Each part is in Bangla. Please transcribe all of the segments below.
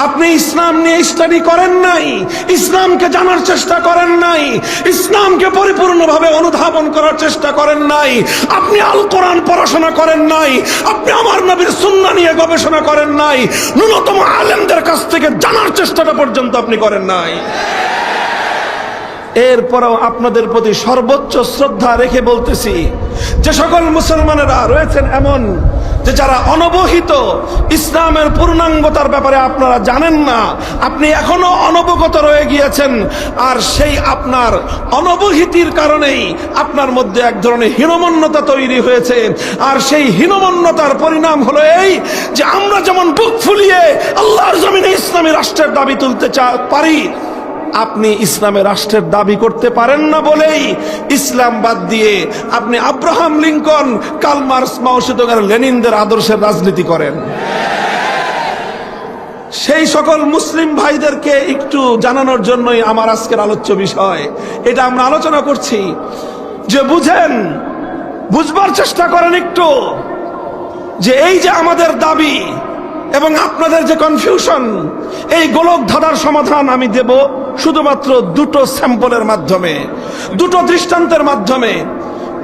আপনি ইসলাম নিয়ে স্টাডি করেন নাই, ইসলামকে জানার চেষ্টা করেন নাই, ইসলামকে পরিপূর্ণভাবে অনুধাবন করার চেষ্টা করেন নাই, আপনি আল কোরআন পড়াশোনা করেন নাই, আপনি আমার নবীর সুন্নাহ নিয়ে গবেষণা করেন নাই, ন্যূনতম আলেমদের কাছ থেকে জানার চেষ্টাটা পর্যন্ত আপনি করেন নাই। এরপরেও আপনাদের প্রতি সর্বোচ্চ শ্রদ্ধা রেখে বলতেছি, যে সকল মুসলমানেরা রয়েছেন এমন যে যারা অনবহিত, ইসলামের পূর্ণাঙ্গতার ব্যাপারে আপনারা জানেন না, আপনি এখনো অনবগত রয়ে গিয়েছেন, আর সেই আপনার অনবহিতির কারণেই আপনার মধ্যে এক ধরনের হীনমন্যতা তৈরি হয়েছে। আর সেই হীনমন্যতার পরিণাম হলো এই যে আমরা যেমন বুক ফুলিয়ে আল্লাহর জমিনে ইসলামী রাষ্ট্রের দাবি তুলতে পারি, আপনি ইসলামের রাষ্ট্রের দাবি করতে পারেন না বলেই ইসলাম বাদ দিয়ে আপনি আব্রাহাম লিঙ্কন, কার্ল মার্কস, মাও সেতুং আর লেনিনদের আদর্শের রাজনীতি করেন। সেই সকল মুসলিম ভাইদেরকে একটু জানানোর জন্যই আমার আজকের আলোচ্য বিষয়। এটা আমরা আলোচনা করছি যে বুঝেন, বুঝবার চেষ্টা করেন একটু, যে এই যে আমাদের দাবি এবং আপনাদের যে কনফিউশন, এই গোলক ধাঁধার সমাধান আমি দেব শুধুমাত্র দুটো স্যাম্পলের মাধ্যমে, দুটো দৃষ্টান্তের মাধ্যমে।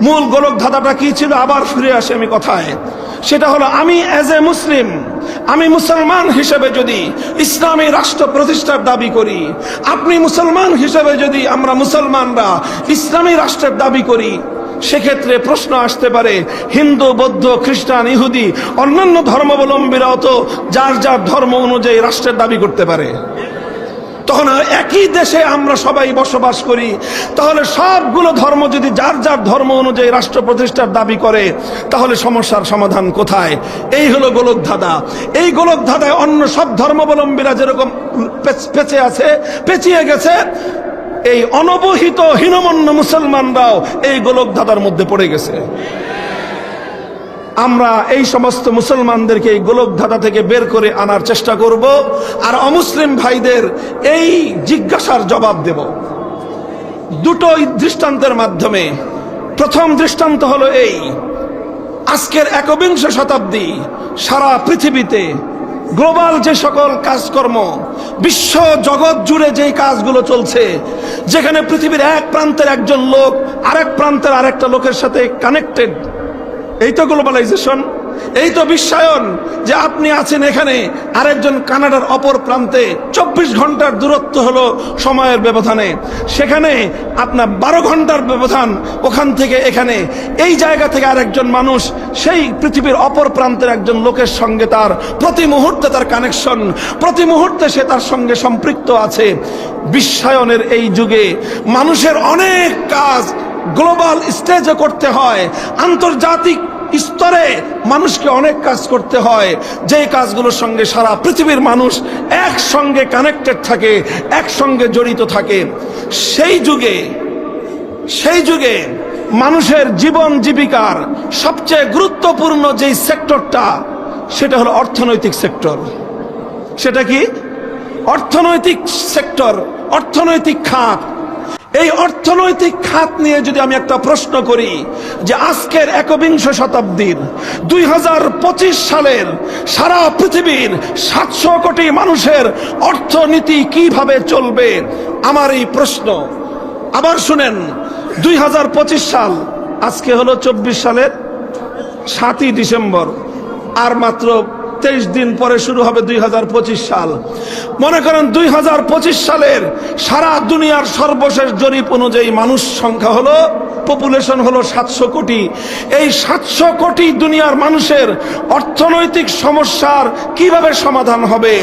মূল গোলক ধাঁধাটা কি ছিল, আবার ফিরে আসে আমি কথায়, সেটা হলো আমি অ্যাজ এ মুসলিম, আমি মুসলমান হিসেবে যদি ইসলামী রাষ্ট্র প্রতিষ্ঠার দাবি করি, আপনি মুসলমান হিসেবে যদি আমরা মুসলমানরা ইসলামী রাষ্ট্রের দাবি করি, সেক্ষেত্রে প্রশ্ন আসতে পারে, হিন্দু, বৌদ্ধ, খ্রিস্টান, ইহুদি, অন্যান্য ধর্মাবলম্বীরাও তো যার যার ধর্ম অনুযায়ী রাষ্ট্রের দাবি করতে পারে। তখন একই দেশে আমরা সবাই বসবাস করি, তাহলে সবগুলো ধর্ম যদি যার যার ধর্ম অনুযায়ী রাষ্ট্র প্রতিষ্ঠার দাবি করে, তাহলে সমস্যার সমাধান কোথায়? এই হলো গোলক ধাঁধা। এই গোলক ধাঁধায় অন্য সব ধর্মাবলম্বীরা যেরকম পেঁচিয়ে গেছে, এই অনবহিত হীনমন্য মুসলমানরাও এই গোলক ধাঁধার মধ্যে পড়ে গেছে। আমরা এই সমস্ত মুসলমানদেরকে এই গোলক ধাঁধা থেকে বের করে আনার চেষ্টা করব, আর অমুসলিম ভাইদের এই জিজ্ঞাসার জবাব দেব দুটো দৃষ্টান্তের মাধ্যমে। প্রথম দৃষ্টান্ত হলো এই, আজকের একবিংশ শতাব্দী সারা পৃথিবীতে গ্লোবাল যে সকল কাজকর্ম, বিশ্ব জগৎ জুড়ে যেই কাজগুলো চলছে, যেখানে পৃথিবীর এক প্রান্তের একজন লোক আরেক প্রান্তের আরেকটা লোকের সাথে কানেক্টেড, এই তো গ্লোবালাইজেশন, এই তো বিশ্বায়ন, যে আপনি আছেন এখানে, আরেকজন কানাডার অপর প্রান্তে, 24 ঘন্টার দূরত্ব হলো সময়ের ব্যবধানে, সেখানে আপনার 12 ঘন্টার ব্যবধান ওখান থেকে এখানে। এই জায়গা থেকে আরেকজন মানুষ সেই পৃথিবীর অপর প্রান্তের একজন লোকের সঙ্গে তার প্রতি মুহূর্তে তার কানেকশন, প্রতি মুহূর্তে সে তার সঙ্গে সম্পৃক্ত আছে। বিশ্বায়নের এই যুগে মানুষের অনেক কাজ গ্লোবাল স্টেজে করতে হয়, আন্তর্জাতিক স্তরে মানুষকে অনেক কাজ করতে হয়, যে কাজগুলোর সঙ্গে সারা পৃথিবীর মানুষ একসঙ্গে কানেক্টেড থাকে, একসঙ্গে জড়িত থাকে। সেই যুগে মানুষের জীবন জীবিকার সবচেয়ে গুরুত্বপূর্ণ যেই সেক্টরটা, সেটা হলো অর্থনৈতিক সেক্টর। সেটা কি? অর্থনৈতিক সেক্টর, অর্থনৈতিক খাত। এই অর্থনৈতিক খাত নিয়ে যদি আমি একটা প্রশ্ন করি, যে আজকের একবিংশ শতাব্দীর 2025 সালের সারা পৃথিবীর 700 কোটি মানুষের অর্থনীতি কিভাবে চলবে, আমার এই প্রশ্ন। আবার শুনেন, 2025 সাল, আজকে হলো 24 সালের 7ই ডিসেম্বর, আর মাত্র 23 দিন পরে শুরু হবে 2025 সাল। মনে করেন 2025 সালের সারা দুনিয়ার সর্বশেষ জরিপ অনুযায়ী মানুষ সংখ্যা হলো, পপুলেশন হলো 700 কোটি। এই 700 কোটি দুনিয়ার মানুষের অর্থনৈতিক সমস্যার কিভাবে সমাধান হবে,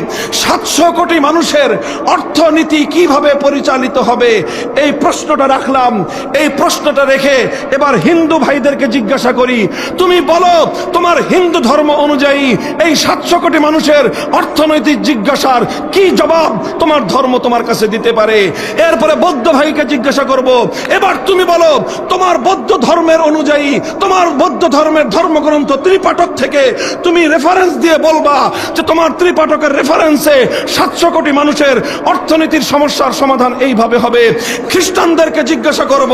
700 কোটি মানুষের অর্থনীতি কিভাবে পরিচালিত হবে, এই প্রশ্নটা রাখলাম। এই প্রশ্নটা রেখে এবার হিন্দু ভাইদেরকে জিজ্ঞাসা করি, তুমি বলো তোমার হিন্দু ধর্ম অনুযায়ী এই 700 কোটি মানুষের অর্থনৈতিক জিজ্ঞাসার কি জবাব তোমার ধর্ম তোমার কাছে দিতে পারে। এরপরে বৌদ্ধ ভাইকে জিজ্ঞাসা করব, এবার তুমি বলো তোমার বৌদ্ধ ধর্মের অনুযায়ী, তোমার বৌদ্ধ ধর্মের ধর্মগ্রন্থ ত্রিপাঠক থেকে তুমি রেফারেন্স দিয়ে বলবা যে তোমার ত্রিপাঠকের রেফারেন্সে 700 কোটি মানুষের অর্থনীতির সমস্যার সমাধান এইভাবে হবে। খ্রিস্টানদেরকে জিজ্ঞাসা করব,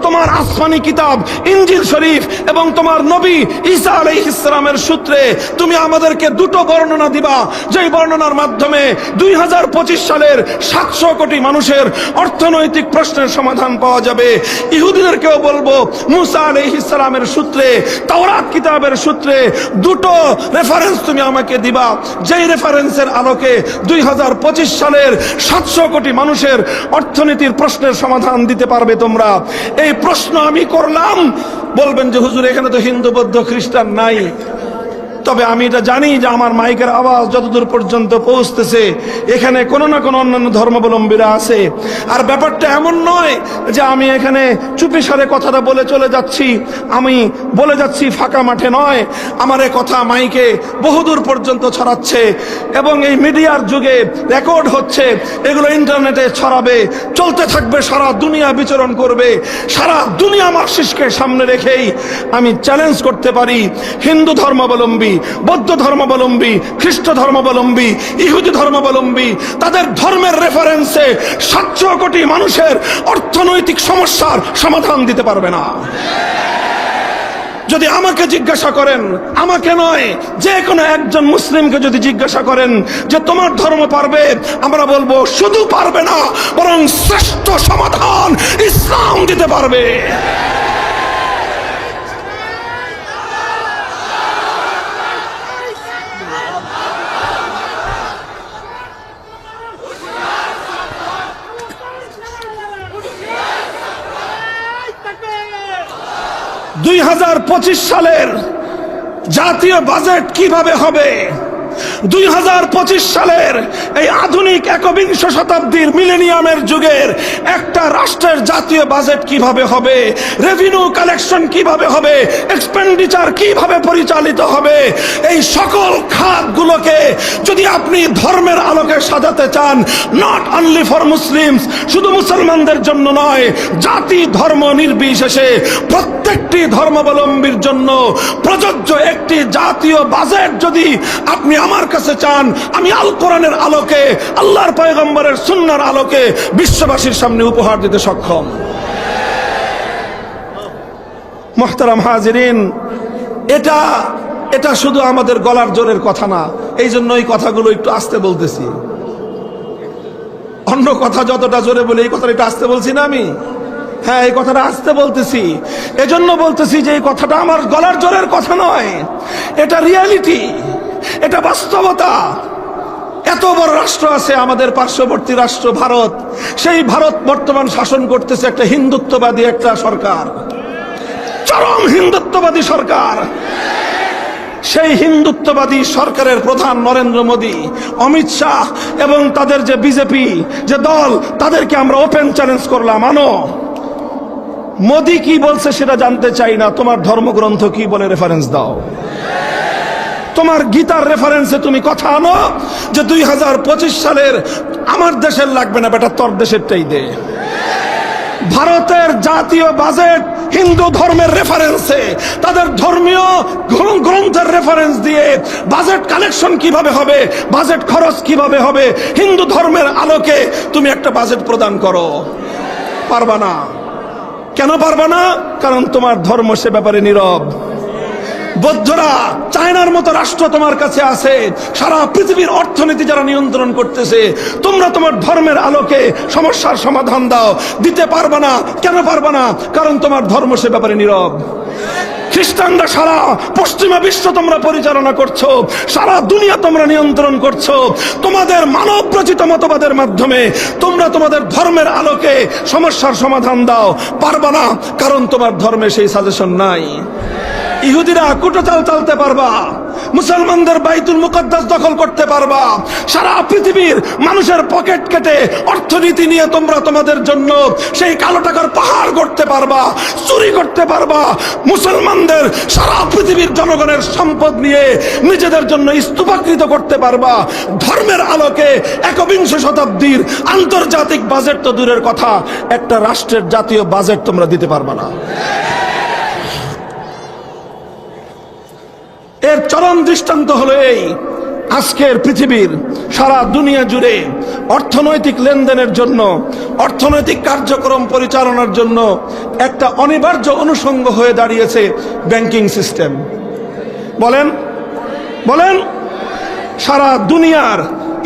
তোমার আসমানি কিতাব ইনজিল শরীফ এবং তোমার নবী ঈসা আলাইহিস সালামের সূত্রে তুমি আমাদেরকে দুটো বর্ণনা দিবা, যেই বর্ণনার মাধ্যমে 2025 সালের 700 কোটি মানুষের অর্থনৈতিক প্রশ্নের সমাধান পাওয়া যাবে। ইহুদিদেরকেও বলবো, মুসা আলাইহিস সালামের সূত্রে, তাওরাত কিতাবের সূত্রে দুটো রেফারেন্স তুমি আমাকে দিবা, যেই রেফারেন্সের আলোকে 2025 সালের 700 কোটি মানুষের অর্থনীতির প্রশ্নের সমাধান দিতে পারবে তোমরা। এই প্রশ্ন আমি করলাম, বলবেন যে হুজুর এখানে তো হিন্দু বৌদ্ধ খ্রিস্টান নাই। তবে আমি এটা জানি যে আমার মাইকের আওয়াজ যতদূর পর্যন্ত পৌঁছতেছে এখানে কোনো না কোনো অন্যান্য ধর্মাবলম্বীরা আছে। আর ব্যাপারটা এমন নয় যে আমি এখানে চুপিসারে কথাটা বলে চলে যাচ্ছি, আমি বলে যাচ্ছি ফাঁকা মাঠে নয়। আমার এ কথা মাইকে বহুদূর পর্যন্ত ছড়াচ্ছে এবং এই মিডিয়ার যুগে রেকর্ড হচ্ছে, এগুলো ইন্টারনেটে ছড়াবে, চলতে থাকবে, সারা দুনিয়া বিচরণ করবে। সারা দুনিয়া মার্কসিস্টকে সামনে রেখেই আমি চ্যালেঞ্জ করতে পারি, হিন্দু ধর্মাবলম্বী, বৌদ্ধ ধর্মাবলম্বী, খ্রিস্ট ধর্মাবলম্বী, ইহুদি ধর্মাবলম্বী, তাদের ধর্মের রেফারেন্সে 700 কোটি মানুষের অর্থনৈতিক সমস্যার সমাধান দিতে পারবে না। যদি আমাকে জিজ্ঞাসা করেন, আমাকে নয়, যে কোনো একজন মুসলিমকে যদি জিজ্ঞাসা করেন যে তোমার ধর্ম পারবে, আমরা বলবো শুধু পারবে না, বরং শ্রেষ্ঠ সমাধান ইসলাম দিতে পারবে। 2025 সালের জাতীয় বাজেট কিভাবে হবে, 2025 সালের এই আধুনিক একবিংশ শতাব্দীর মিলেনিয়ামের যুগের একটা রাষ্ট্রের জাতীয় বাজেট কিভাবে হবে, রেভিনিউ কালেকশন কিভাবে হবে, এক্সপেন্ডিচার কিভাবে পরিচালিত হবে, এই সকল খাতগুলোকে যদি আপনি ধর্মের আলোকে সাজাতে চান, নট অনলি ফর মুসলিমস, শুধু মুসলমানদের জন্য নয়, জাতি ধর্ম নির্বিশেষে প্রত্যেকটি ধর্মাবলম্বীর জন্য প্রযোজ্য একটি জাতীয় বাজেট যদি আপনি আমার কাছে চান, আমি আল কোরআনের আলোকে, আল্লাহর পয়গম্বরের সুন্নাহর আলোকে বিশ্ববাসীর সামনে উপহার দিতে সক্ষম। মুহতারাম হাজিরিন, এটা শুধু আমাদের গলার জোরের কথা না, এই জন্য এই কথাগুলো একটু আস্তে বলতেছি। অন্য কথা যতটা জোরে বলি, এই কথাটা একটু আস্তে বলছি না আমি? হ্যাঁ, এই কথাটা আস্তে বলতেছি। এজন্য বলতেছি যে এই কথাটা আমার গলার জোরের কথা নয়, এটা রিয়ালিটি, এটা বাস্তবতা। এত বড় রাষ্ট্র আছে আমাদের পার্শ্ববর্তী রাষ্ট্র ভারত, সেই ভারত বর্তমান শাসন করতেছে একটা হিন্দুত্ববাদী একটা সরকার, চরম হিন্দুত্ববাদী সরকার। সেই হিন্দুত্ববাদী সরকারের প্রধান নরেন্দ্র মোদী, অমিত শাহ এবং তাদের যে বিজেপি যে দল, তাদেরকে আমরা ওপেন চ্যালেঞ্জ করলাম, আনো, মোদী কি বলছে সেটা জানতে চাই না, তোমার ধর্মগ্রন্থ কি বলে রেফারেন্স দাও। তোমার গীতার রেফারেন্সে তুমি কথা আনো যে 2025 সালের আমার দেশের লাগবে না, বেটা তোর দেশেরটাই দে। ভারতের জাতীয় বাজেট হিন্দু ধর্মের রেফারেন্সে, তাদের ধর্মীয় গ্রন্থের রেফারেন্স দিয়ে বাজেট কালেকশন কিভাবে হবে, বাজেট খরচ কিভাবে হবে, হিন্দু ধর্মের আলোকে তুমি একটা বাজেট প্রদান করো। পারবা না। কেন পারবা না? কারণ তোমার ধর্ম সে ব্যাপারে নীরব। বৌদ্ধরা, চায়নার মতো রাষ্ট্র তোমার কাছে আছে, সারা পৃথিবীর অর্থনীতি যারা নিয়ন্ত্রণ করতেছে, তোমরা তোমার ধর্মের আলোকে সমস্যার সমাধান দাও, দিতে পারবা না। কেন পারবা না? কারণ তোমার ধর্ম সে ব্যাপারে নীরব। খ্রিস্টানরা সারা পশ্চিমা বিশ্ব তোমরা পরিচালনা করছো, সারা দুনিয়া তোমরা নিয়ন্ত্রণ করছো, তোমাদের মানব রচিত মতবাদের মাধ্যমে তোমরা তোমাদের ধর্মের আলোকে সমস্যার সমাধান দাও। পারবা না, কারণ তোমার ধর্মে সেই সাজেশন নাই। ইহুদিরা কুটো চাল চালতে পারবা, মুসলমানদের বাইতুল মুকদ্দাস দখল করতে পারবা, সারা পৃথিবীর মানুষের পকেট কেটে অর্থনীতি নিয়ে তোমরা তোমাদের জন্য সেই কালো টাকার পাহাড় গড়তে পারবা, চুরি করতে পারবা, মুসলমানদের সারা পৃথিবীর জনগণের সম্পদ নিয়ে নিজেদের জন্য স্তূপাকৃত করতে পারবা। ধর্মের আলোকে একবিংশ শতাব্দীর আন্তর্জাতিক বাজেট তো দূরের কথা, একটা রাষ্ট্রের জাতীয় বাজেট তোমরা দিতে পারবা না। এর চরম দৃষ্টান্ত হলো এই, আজকের পৃথিবীর সারা দুনিয়া জুড়ে অর্থনৈতিক লেনদেনের জন্য, অর্থনৈতিক কার্যক্রম পরিচালনার জন্য একটা অনিবার্য অনুষঙ্গ হয়ে দাঁড়িয়েছে ব্যাংকিং সিস্টেম। বলেন বলেন, সারা দুনিয়ার,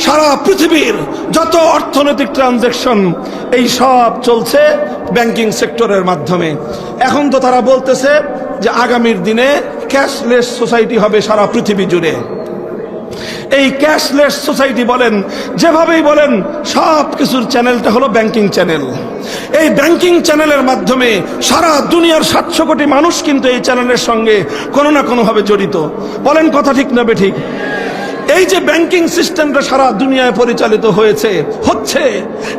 সারা পৃথিবীর যত অর্থনৈতিক ট্রানজাকশন এই সব চলছে ব্যাংকিং সেক্টরের মাধ্যমে। এখন তো তারা বলতেছে যে আগামীর দিনে ক্যাশলেস সোসাইটি হবে সারা পৃথিবী জুড়ে। এই ক্যাশলেস সোসাইটি বলেন, যেভাবেই বলেন, সব কিছুর চ্যানেলটা হলো ব্যাংকিং চ্যানেল। এই ব্যাংকিং চ্যানেলের মাধ্যমে সারা দুনিয়ার 700 কোটি মানুষ কিন্তু এই চ্যানেলের সঙ্গে কোনো না কোনোভাবে জড়িত। বলেন কথা ঠিক না বেঠিক? এই যে ব্যাংকিং সিস্টেমটা সারা দুনিয়ায় পরিচালিত হচ্ছে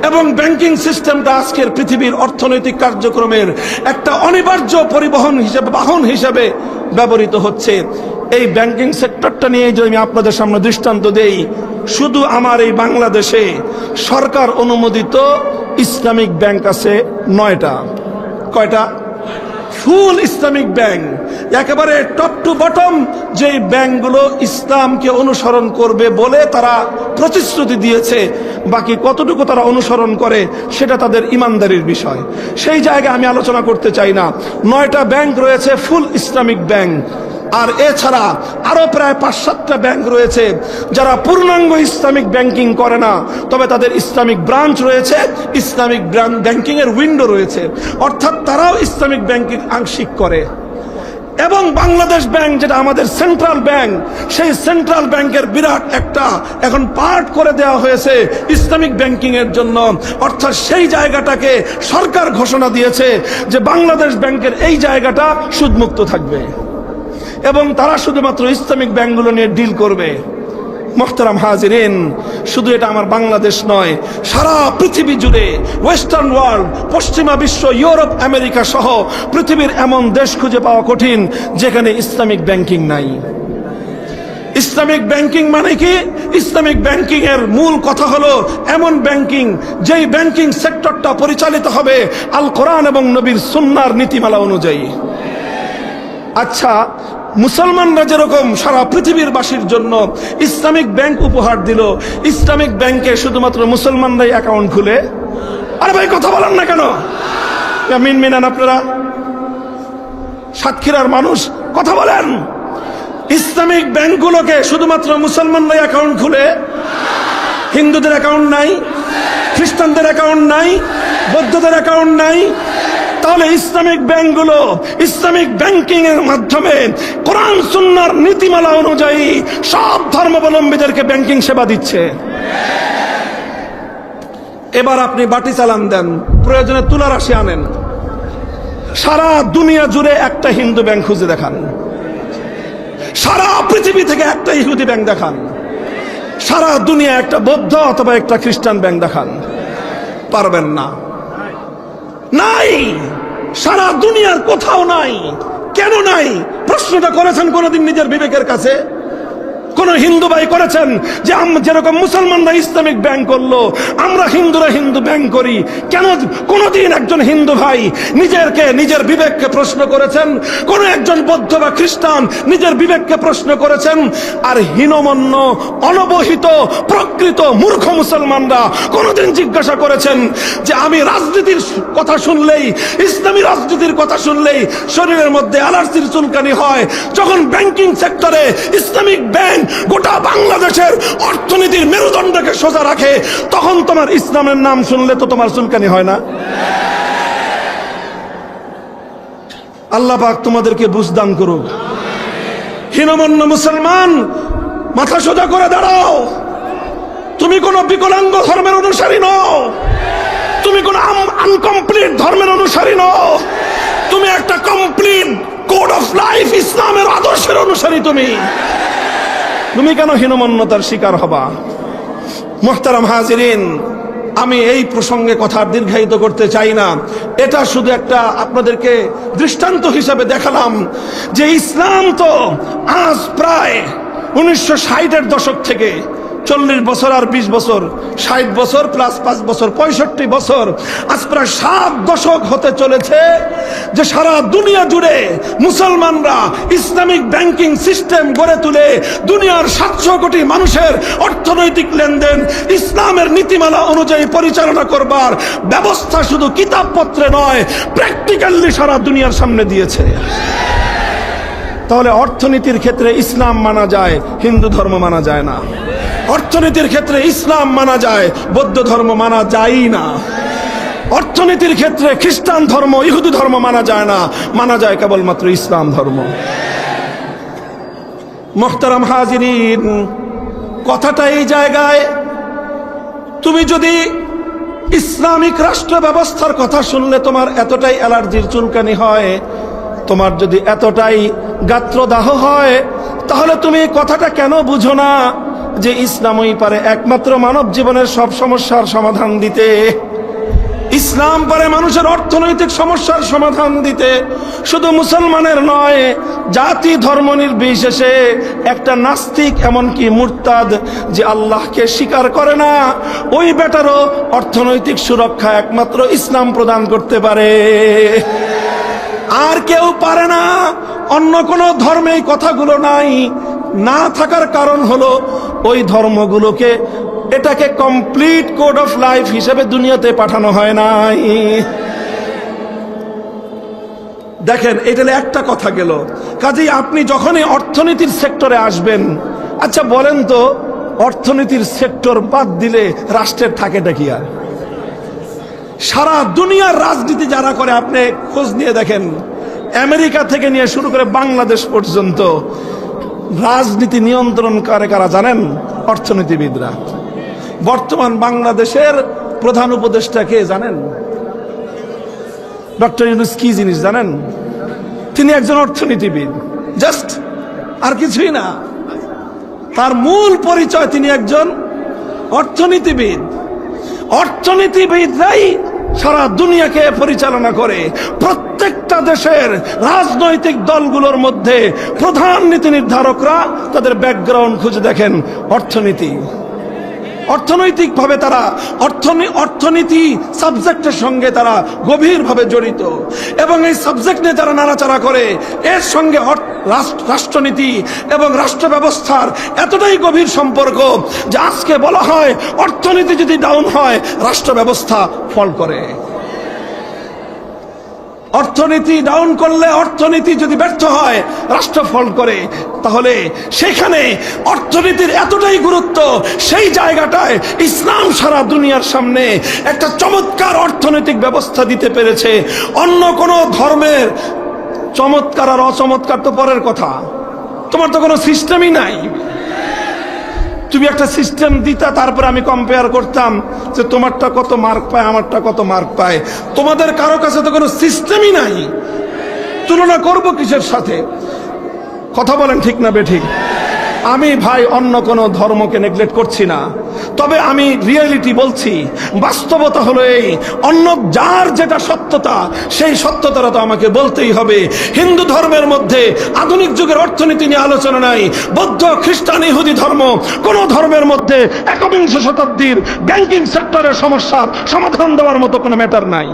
এবং ব্যাংকিং সিস্টেমটা আজকের পৃথিবীর অর্থনৈতিক কার্যক্রমের একটা অনিবার্য পরিবহন হিসেবে, বাহন হিসেবে ব্যবহৃত হচ্ছে। এই ব্যাংকিং সেক্টরটা নিয়ে যদি আমি আপনাদের সামনে দৃষ্টান্ত দেই, শুধু আমার এই বাংলাদেশে সরকার অনুমোদিত ইসলামিক ব্যাংক আছে 9টা। কয়টা? ফুল ইসলামিক ব্যাংক, একেবারে টপ টু বটম যে ব্যাংকগুলো ইসলামকে অনুসরণ করবে বলে তারা প্রতিশ্রুতি দিয়েছে। বাকি কতটুকু তারা অনুসরণ করে সেটা তাদের ইমানদারির বিষয়, সেই জায়গায় আমি আলোচনা করতে চাই না। 9টা ব্যাংক রয়েছে ফুল ইসলামিক ব্যাংক, আর এছাড়া আরো প্রায় 5-7টা ব্যাংক রয়েছে যারা পূর্ণাঙ্গ ইসলামিক ব্যাংকিং করে না, তবে তাদের ইসলামিক ব্রাঞ্চ রয়েছে, ইসলামিক ব্যাংকিং এর উইন্ডো রয়েছে, অর্থাৎ তারাও ইসলামিক ব্যাংকিং আংশিক করে। এবং বাংলাদেশ ব্যাংক, যেটা আমাদের সেন্ট্রাল ব্যাংক, সেই সেন্ট্রাল ব্যাংকের বিরাট একটা এখন পার্ট করে দেওয়া হয়েছে ইসলামিক ব্যাংকিং এর জন্য। অর্থাৎ সেই জায়গাটাকে সরকার ঘোষণা দিয়েছে যে বাংলাদেশ ব্যাংকের এই জায়গাটা সুদমুক্ত থাকবে এবং তারা শুধুমাত্র ইসলামিক ব্যাংকগুলো নিয়ে ডিল করবে। মোহতারাম হাজিরিন, শুধু এটা আমার বাংলাদেশ নয়, সারা পৃথিবী জুড়ে ওয়েস্টার্ন ওয়ার্ল্ড, পশ্চিমা বিশ্ব, ইউরোপ, আমেরিকা সহ পৃথিবীর এমন দেশ খুঁজে পাওয়া কঠিন যেখানে ইসলামিক ব্যাংকিং নাই। ইসলামিক ব্যাংকিং মানে কি? ইসলামিক ব্যাংকিং এর মূল কথা হলো এমন ব্যাংকিং যেই ব্যাংকিং সেক্টরটা পরিচালিত হবে আল কোরআন এবং নবীর সুন্নাহর নীতিমালা অনুযায়ী। আচ্ছা, মুসলমানরা যেরকম সারা পৃথিবীর বাসীর জন্য ইসলামিক ব্যাংক উপহার দিল, ইসলামিক ব্যাংকে শুধুমাত্র মুসলমানরাই অ্যাকাউন্ট খুলে? আরে ভাই কথা বলেন না কেন? মিনমিনান আপনারা, সাতক্ষীরার মানুষ কথা বলেন। ইসলামিক ব্যাংকগুলোকে শুধুমাত্র মুসলমানরাই অ্যাকাউন্ট খুলে? হিন্দুদের অ্যাকাউন্ট নাই, খ্রিস্টানদের অ্যাকাউন্ট নাই, বৌদ্ধদের অ্যাকাউন্ট নাই? তাহলে ইসলামিক ব্যাংকগুলো ইসলামিক ব্যাংকিং এর মাধ্যমে কোরআন সুন্নাহর নীতিমালা অনুযায়ী সব ধর্মাবলম্বীদেরকে ব্যাংকিং সেবা দিচ্ছে। এবার আপনি বাটি চালান দেন, প্রয়োজনে তুলা রাশি আনেন, সারা দুনিয়া জুড়ে একটা হিন্দু ব্যাংক খুঁজে দেখান, সারা পৃথিবী থেকে একটা ইহুদি ব্যাংক দেখান, সারা দুনিয়া একটা বৌদ্ধ অথবা একটা খ্রিস্টান ব্যাংক দেখান, পারবেন না। নাই, সারা দুনিয়ার কোথাও নাই। কেন নাই? প্রশ্নটা করেছেন কোনদিন নিজের বিবেকের কাছে? কোন হিন্দু ভাই করেছেন যে যেরকম মুসলমানরা ইসলামিক ব্যাংক করলো আমরা হিন্দুরা হিন্দু ব্যাংক করি? কেন কোনদিন একজন হিন্দু ভাই নিজের বিবেককে প্রশ্ন করেছেন? কোন একজন বৌদ্ধ বা খ্রিস্টান নিজের বিবেককে প্রশ্ন করেছেন? আর হীনমন্য, অনবহিত, প্রকৃত মূর্খ মুসলমানরা কোনদিন জিজ্ঞাসা করেছেন যে আমি রাজনীতির কথা শুনলেই, ইসলামী রাজনীতির কথা শুনলেই শরীরের মধ্যে অ্যালার্জির চুলকানি হয়, যখন ব্যাংকিং সেক্টরে ইসলামিক ব্যাংক গোটা বাংলাদেশের অর্থনীতির মেরুদণ্ডকে সোজা রাখে, তখন তোমার ইসলামের নাম শুনলে তো তোমার চুলকানি হয় না? আল্লাহ পাক তোমাদেরকে বুঝদান করুক। হীনমন্য মুসলমান, মাথা সোজা করে দাঁড়াও। তুমি কোন বিকলাঙ্গ ধর্মের অনুসারী নও, তুমি কোন আনকমপ্লিট ধর্মের অনুসারী নও, তুমি একটা কমপ্লিট কোড অফ লাইফ ইসলামের আদর্শের অনুসারী। তুমি তুমি কেন হীনমন্যতার শিকার হবা? মুহতারাম হাজিরিন, আমি এই প্রসঙ্গে কথা দীর্ঘায়িত করতে চাই না। এটা শুধু একটা আপনাদেরকে দৃষ্টান্ত হিসাবে দেখালাম যে ইসলাম তো আজ প্রায় 1960-এর দশক থেকে 40 বছর আর 20 বছর, 60 বছর প্লাস 5 বছর, 65 বছর, আজ প্রায় 7 দশক হতে চলেছে যে সারা দুনিয়া জুড়ে মুসলমানরা ইসলামিক ব্যাংকিং সিস্টেম গড়ে তুলে দুনিয়ার 700 কোটি মানুষের অর্থনৈতিক লেনদেন ইসলামের নীতিমালা অনুযায়ী পরিচালনা করবার ব্যবস্থা শুধু কিতাবপত্রে নয়, প্র্যাকটিক্যালি সারা দুনিয়ার সামনে দিয়েছে। তাহলে অর্থনীতির ক্ষেত্রে ইসলাম মানা যায়, হিন্দু ধর্ম মানা যায় না। অর্থনীতির ক্ষেত্রে ইসলাম মানা যায়, বৌদ্ধ ধর্ম মানা যায় না। অর্থনীতির ক্ষেত্রে খ্রিস্টান ধর্ম, ইহুদি ধর্ম মানা যায় না, মানা যায় কেবলমাত্র ইসলাম ধর্ম। মুহতারাম হাজিরিন, কথাটা এই জায়গায়, তুমি যদি ইসলামিক রাষ্ট্র ব্যবস্থার কথা শুনলে তোমার এতটাই অ্যালার্জির চুলকানি হয়, তোমার যদি এতটাই গাত্রদাহ হয়, তাহলে তুমি কথাটা কেন বুঝো না যে ইসলামই পারে একমাত্র মানব জীবনের সব সমস্যার সমাধান দিতে। ইসলাম পারে মানুষের অর্থনৈতিক সমস্যার সমাধান দিতে। শুধু মুসলমানের নয়, জাতি ধর্ম নির্বিশেষে একটা নাস্তিক, এমনকি মুরতাদ যে আল্লাহকে স্বীকার করে না, ওই বেটারও অর্থনৈতিক সুরক্ষা একমাত্র ইসলাম প্রদান করতে পারে, আর কেউ পারে না। অন্য কোনো ধর্মে এই কথাগুলো নাই। না থাকার কারণ হলো ওই ধর্মগুলোকে এটাকে কমপ্লিট কোড অফ লাইফ হিসেবে দুনিয়াতে পাঠানো হয় নাই। দেখেন, এটা একটা কথা গেল। কাজেই আপনি যখনই অর্থনীতির সেক্টরে আসবেন, আচ্ছা বলেন তো, অর্থনীতির সেক্টর বাদ দিলে রাষ্ট্রের থাকেটা কি? আর সারা দুনিয়ার রাজনীতি যারা করে আপনি খোঁজ নিয়ে দেখেন, আমেরিকা থেকে নিয়ে শুরু করে বাংলাদেশ পর্যন্ত রাজনীতি নিয়ন্ত্রণ করে কারা জানেন? অর্থনীতিবিদরা। বর্তমান বাংলাদেশের প্রধান উপদেষ্টা কে জানেন? ডক্টর ইউনূস। কি জিনিস জানেন? তিনি একজন অর্থনীতিবিদ, জাস্ট, আর কিছুই না। তার মূল পরিচয় তিনি একজন অর্থনীতিবিদ। অর্থনীতিবিদরাই সারা দুনিয়াকে পরিচালনা করে। প্রত্যেকটা দেশের রাজনৈতিক দলগুলোর মধ্যে প্রধান নীতি নির্ধারকরা তাদের ব্যাকগ্রাউন্ড খুঁজে দেখেন অর্থনীতি। অর্থনৈতিকভাবে তারা অর্থনীতি সাবজেক্টের সঙ্গে তারা গভীরভাবে জড়িত, এবং এই সাবজেক্ট নিয়ে যারা নাড়াচাড়া করে, এর সঙ্গে রাষ্ট্রনীতি এবং রাষ্ট্র ব্যবস্থার এতটাই গভীর সম্পর্ক যে আজকে বলা হয় অর্থনীতি যদি ডাউন হয় রাষ্ট্র ব্যবস্থা ফল করে। অর্থনীতি ডাউন করলে, অর্থনীতি যদি ব্যর্থ হয় রাষ্ট্র ফল করে। তাহলে সেখানে অর্থনীতির এতটাই গুরুত্ব, সেই জায়গাটায় ইসলাম সারা দুনিয়ার সামনে একটা চমৎকার অর্থনৈতিক ব্যবস্থা দিতে পেরেছে। অন্য কোন ধর্মের চমৎকার আর অচমৎকার তো পরের কথা, তোমার তো কোনো সিস্টেমই নাই। তুমি একটা সিস্টেম দিতা, তারপরে আমি কম্পেয়ার করতাম যে তোমারটা কত মার্ক পায়, আমারটা কত মার্ক পায়। তোমাদের কারো কাছে তো কোনো সিস্টেমই নাই, তুলনা করব কিসের সাথে? কথা বলেন ঠিক না বেঠিক? আমি ভাই অন্য কোনো ধর্মকে নেগলেক্ট করছি না, তবে আমি রিয়েলিটি বলছি। বাস্তবতা হলো এই, অন্য যার যেটা সত্যতা সেই সত্যতাটা তো আমাকে বলতেই হবে। হিন্দু ধর্মের মধ্যে আধুনিক যুগের অর্থনীতি নিয়ে আলোচনা নাই। বৌদ্ধ, খ্রিস্টান, ইহুদি ধর্ম, কোন ধর্মের মধ্যে একবিংশ শতাব্দীর ব্যাংকিং সেক্টরের সমস্যার সমাধান দেওয়ার মতো কোনো ম্যাটার নাই।